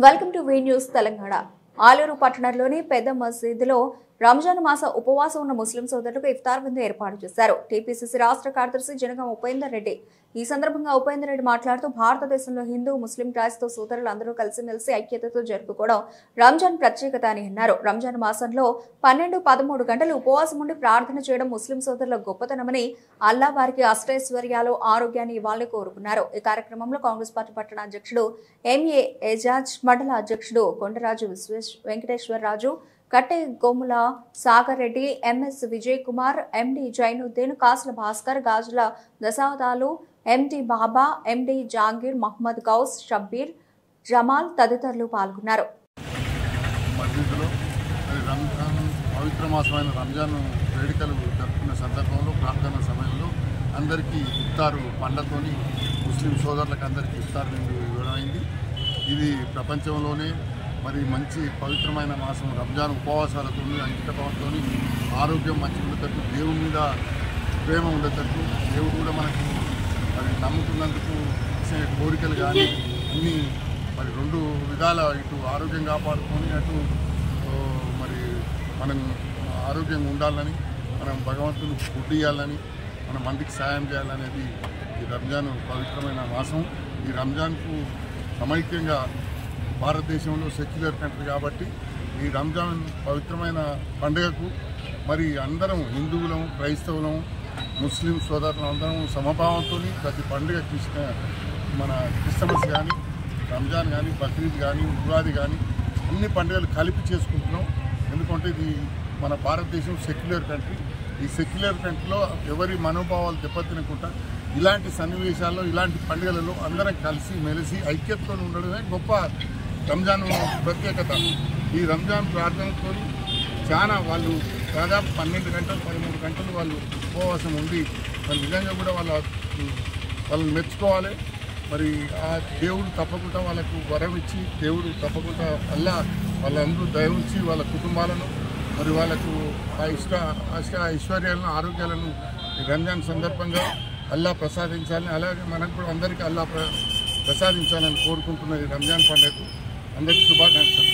Welcome to V news Telangana. Aluru పట్టణంలోని పెద్ద మసీదులో రంజాన్ మాస ఉపవాసం ఉన్న ముస్లిం సోదరులకు ఇఫ్తార్ విందు ఏర్పాటు చేశారు. టీపీసీసీ రాష్ట్ర కార్యదర్శి జనగాం ఉపేందర్ రెడ్డి. ఈ సందర్భంగా ఉపేందర్ రెడ్డి మాట్లాడుతూ భారతదేశంలో హిందూ ముస్లిం క్రైస్తవ సోదరులు అందరూ కలిసిమెలిసి ఐక్యతతో జరుపుకోవడం రంజాన్ ప్రత్యేకత అని అన్నారు. రంజాన్ మాసంలో 12-13 గంటలు ఉపవాసం ఉండి ప్రార్థన చేయడం ముస్లిం సోదరుల గొప్పతనమని, అల్లా వారికి అష్టైశ్వర్యాలు ఆరోగ్యాన్ని ఇవ్వాలని కోరుకున్నారు. ఈ కార్యక్రమంలో కాంగ్రెస్ పార్టీ పట్టణ అధ్యక్షుడు ఎంఏ ఏజాజ్, మండల అధ్యక్షుడు కొండరాజు వెంకటేశ్వరరాజు, కట్టె గోముల సాగర్ రెడ్డి, ఎంఎస్ విజయ్ కుమార్, ఎండి జైనుద్దీన్, కాసుల భాస్కర్, గాజుల దశావతాలు, ఎండి బాబా, ఎండి జాంగీర్, మహమ్మద్ గౌస్, షబ్బీర్, జమాల్ తదితరులు పాల్గొన్నారు. పవిత్ర మాసమైన రంజాన్ వేడుకలు జరుపుకునే సందర్భంలో ప్రార్థన సమయంలో అందరికీ ఇఫ్తారు పండ్లతోని ముస్లిం సోదరులకు అందరికీ ఇఫ్తార్ విందు ఇవ్వడం అయింది. ఇది ప్రపంచంలోనే మరి మంచి పవిత్రమైన మాసం. రంజాన్ ఉపవాసాలతో అంకితభావంతో ఆరోగ్యం మంచిగా ఉండేటట్టు, దేవుడి మీద ప్రేమ ఉండేటట్టు, దేవుడు కూడా మనకు మరి నమ్ముకున్నందుకు కోరికలు కానీ అన్నీ మరి 2 విధాల ఇటు ఆరోగ్యం కాపాడుకొని అటు మరి మనం ఆరోగ్యంగా ఉండాలని, మనం భగవంతుని ఫుడ్ ఇవ్వాలని, మన మందికి సాయం చేయాలనేది ఈ రంజాన్ పవిత్రమైన మాసం. ఈ రంజాన్కు సమైక్యంగా భారతదేశంలో సెక్యులర్ కంట్రీ కాబట్టి ఈ రంజాన్ పవిత్రమైన పండుగకు మరి అందరం హిందువులం, క్రైస్తవులం, ముస్లిం సోదరులు అందరం సమభావంతో ప్రతి పండుగ మన క్రిస్మస్ కానీ, రంజాన్ కానీ, బక్రీద్ కానీ, ఉగాది కానీ అన్ని పండుగలు కలిపి చేసుకుంటున్నాం. ఎందుకంటే ఇది మన భారతదేశం సెక్యులర్ కంట్రీ. ఈ సెక్యులర్ కంట్రీలో ఎవరి మనోభావాలు దెబ్బతినకుండా ఇలాంటి సన్నివేశాల్లో, ఇలాంటి పండుగలలో అందరం కలిసి మెలిసి ఐక్యతతో ఉండడమే గొప్ప రంజాన్ ప్రత్యేకత. ఈ రంజాన్ ప్రార్థనతో చాలా వాళ్ళు దాదాపు 12 గంటలు 13 గంటలు వాళ్ళు ఉపవాసం ఉండి మరి నిజంగా కూడా వాళ్ళని మెచ్చుకోవాలి. మరి ఆ దేవుడు తప్పకుండా వాళ్ళకు వరం ఇచ్చి, దేవుడు తప్పకుండా వాళ్ళందరూ దయ ఉంచి వాళ్ళ కుటుంబాలను మరి వాళ్ళకు ఆ ఐశ్వర్యాలను, ఆరోగ్యాలను ఈ రంజాన్ సందర్భంగా అల్లా ప్రసాదించాలని, అలాగే మనకు కూడా అందరికీ అల్లా ప్రసాదించాలని కోరుకుంటున్న ఈ రంజాన్ పండుగకు అందరికీ శుభాకాంక్షలు.